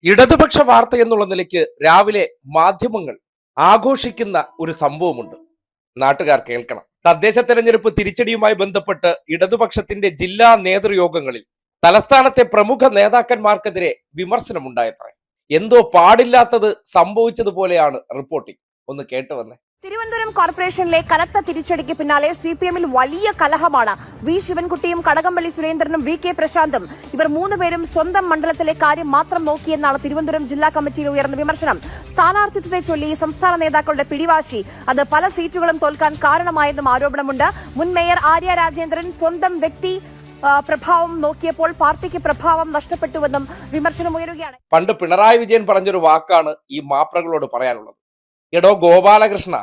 ഇടതുപക്ഷ വാർത്ത എന്നുള്ള നിലയ്ക്ക് രാവിലെ മാധ്യമങ്ങൾ ആഘോഷിക്കുന്ന ഒരു സംഭവമുണ്ട്. നാട്ടുകാർ കേൾക്കണം. തദ്ദേശ തെരഞ്ഞെടുപ്പ് തിരിച്ചടിയുമായി ബന്ധപ്പെട്ട് ഇടതുപക്ഷത്തിന്റെ ജില്ലാ നേതൃയോഗങ്ങളിൽ തലസ്ഥാനത്തെ പ്രമുഖ നേതാക്കന്മാർക്കെതിരെ വിമർശനമുണ്ടായത്രേ. എന്തോ പാടില്ലാത്തത് സംഭവിച്ചതുപോലെയാണ് റിപ്പോർട്ടിംഗ്. ഒന്ന് കേട്ടു വന്നേ. തിരുവനന്തപുരം കോർപ്പറേഷനിലെ കനത്ത തിരിച്ചടിക്ക് പിന്നാലെ സിപിഎമ്മിൽ വലിയ കലഹമാണ്. വി ശിവൻകുട്ടിയും കടകംപള്ളി സുരേന്ദ്രനും വി കെ പ്രശാന്തും ഇവർ മൂന്നുപേരും സ്വന്തം മണ്ഡലത്തിലെ കാര്യം മാത്രം നോക്കിയെന്നാണ് തിരുവനന്തപുരം ജില്ലാ കമ്മിറ്റിയിൽ ഉയർന്ന വിമർശനം. സ്ഥാനാർത്ഥിത്വത്തെ ചൊല്ലി സംസ്ഥാന നേതാക്കളുടെ പിടിവാശി അത് പല സീറ്റുകളും തോൽക്കാൻ കാരണമായെന്നും ആരോപണമുണ്ട്. മുൻ മേയർ ആര്യ രാജേന്ദ്രൻ സ്വന്തം വ്യക്തി പ്രഭാവം നോക്കിയപ്പോൾ പാർട്ടിക്ക് പ്രഭാവം നഷ്ടപ്പെട്ടുവെന്നും വിമർശനമുയരുകയാണ്. പണ്ട് പിണറായി വിജയൻ പറഞ്ഞൊരു വാക്കാണ് ഈ മാപ്രകളോട് പറയാനുള്ളത്. എടോ ഗോപാലകൃഷ്ണ,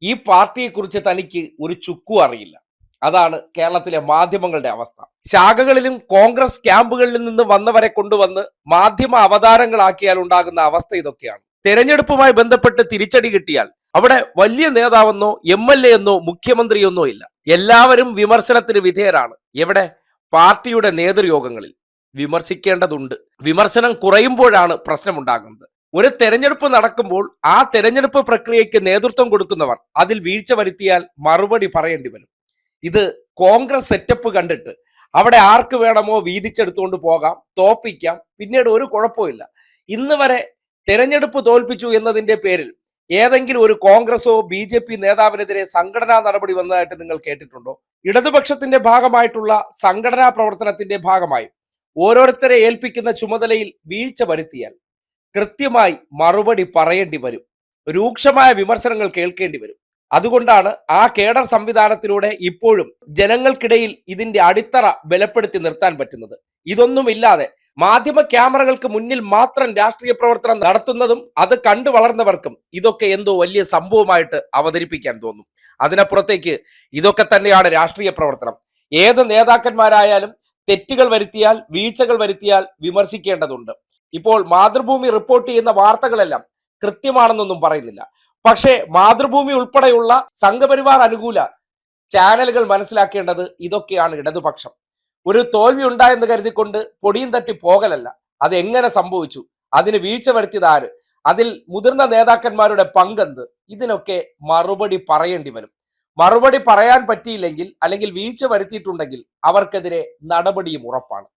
ഈ പാർട്ടിയെ കുറിച്ച് തനിക്ക് ഒരു ചുക്കും അറിയില്ല. അതാണ് കേരളത്തിലെ മാധ്യമങ്ങളുടെ അവസ്ഥ. ശാഖകളിലും കോൺഗ്രസ് ക്യാമ്പുകളിൽ നിന്ന് വന്നവരെ കൊണ്ടുവന്ന് മാധ്യമ അവതാരങ്ങളാക്കിയാൽ ഉണ്ടാകുന്ന അവസ്ഥ ഇതൊക്കെയാണ്. തെരഞ്ഞെടുപ്പുമായി ബന്ധപ്പെട്ട് തിരിച്ചടി കിട്ടിയാൽ അവിടെ വലിയ നേതാവെന്നോ MLA എന്നോ മുഖ്യമന്ത്രിയൊന്നോ ഇല്ല. എല്ലാവരും വിമർശനത്തിന് വിധേയരാണ്. എവിടെ? പാർട്ടിയുടെ നേതൃയോഗങ്ങളിൽ വിമർശിക്കേണ്ടതുണ്ട്. വിമർശനം കുറയുമ്പോഴാണ് പ്രശ്നമുണ്ടാകുന്നത്. ഒരു തെരഞ്ഞെടുപ്പ് നടക്കുമ്പോൾ ആ തെരഞ്ഞെടുപ്പ് പ്രക്രിയയ്ക്ക് നേതൃത്വം കൊടുക്കുന്നവർ അതിൽ വീഴ്ച വരുത്തിയാൽ മറുപടി പറയേണ്ടി വരും. ഇത് കോൺഗ്രസ് സെറ്റപ്പ് കണ്ടിട്ട് അവിടെ ആർക്ക് വേണമോ വീതിച്ചെടുത്തുകൊണ്ട് പോകാം, തോപ്പിക്കാം, പിന്നീട് ഒരു കുഴപ്പമില്ല. ഇന്ന് വരെ തെരഞ്ഞെടുപ്പ് തോൽപ്പിച്ചു എന്നതിന്റെ പേരിൽ ഏതെങ്കിലും ഒരു കോൺഗ്രസോ BJP നേതാവിനെതിരെ സംഘടനാ നടപടി വന്നതായിട്ട് നിങ്ങൾ കേട്ടിട്ടുണ്ടോ? ഇടതുപക്ഷത്തിന്റെ ഭാഗമായിട്ടുള്ള സംഘടനാ പ്രവർത്തനത്തിന്റെ ഭാഗമായി ഓരോരുത്തരെ ഏൽപ്പിക്കുന്ന ചുമതലയിൽ വീഴ്ച വരുത്തിയാൽ കൃത്യമായി മറുപടി പറയേണ്ടി വരും. രൂക്ഷമായ വിമർശനങ്ങൾ കേൾക്കേണ്ടി വരും. അതുകൊണ്ടാണ് ആ കേഡർ സംവിധാനത്തിലൂടെ ഇപ്പോഴും ജനങ്ങൾക്കിടയിൽ ഇതിന്റെ അടിത്തറ ബലപ്പെടുത്തി നിർത്താൻ പറ്റുന്നത്. ഇതൊന്നുമില്ലാതെ മാധ്യമ ക്യാമറകൾക്ക് മുന്നിൽ മാത്രം രാഷ്ട്രീയ പ്രവർത്തനം നടത്തുന്നതും അത് കണ്ടു വളർന്നവർക്കും ഇതൊക്കെ എന്തോ വലിയ സംഭവമായിട്ട് അവതരിപ്പിക്കാൻ തോന്നും. അതിനപ്പുറത്തേക്ക് ഇതൊക്കെ തന്നെയാണ് രാഷ്ട്രീയ പ്രവർത്തനം. ഏത് നേതാക്കന്മാരായാലും തെറ്റുകൾ വരുത്തിയാൽ, വീഴ്ചകൾ വരുത്തിയാൽ വിമർശിക്കേണ്ടതുണ്ട്. ഇപ്പോൾ മാതൃഭൂമി റിപ്പോർട്ട് ചെയ്യുന്ന വാർത്തകളെല്ലാം കൃത്യമാണെന്നൊന്നും പറയുന്നില്ല. പക്ഷേ മാതൃഭൂമി ഉൾപ്പെടെയുള്ള സംഘപരിവാർ അനുകൂല ചാനലുകൾ മനസ്സിലാക്കേണ്ടത് ഇതൊക്കെയാണ് ഇടതുപക്ഷം. ഒരു തോൽവി ഉണ്ടായെന്ന് കരുതിക്കൊണ്ട് പൊടിയും തട്ടി പോകലല്ല. അത് എങ്ങനെ സംഭവിച്ചു, അതിന് വീഴ്ച വരുത്തിയത് ആര്, അതിൽ മുതിർന്ന നേതാക്കന്മാരുടെ പങ്കെന്ത്, ഇതിനൊക്കെ മറുപടി പറയേണ്ടി വരും. മറുപടി പറയാൻ പറ്റിയില്ലെങ്കിൽ അല്ലെങ്കിൽ വീഴ്ച വരുത്തിയിട്ടുണ്ടെങ്കിൽ അവർക്കെതിരെ നടപടിയും ഉറപ്പാണ്.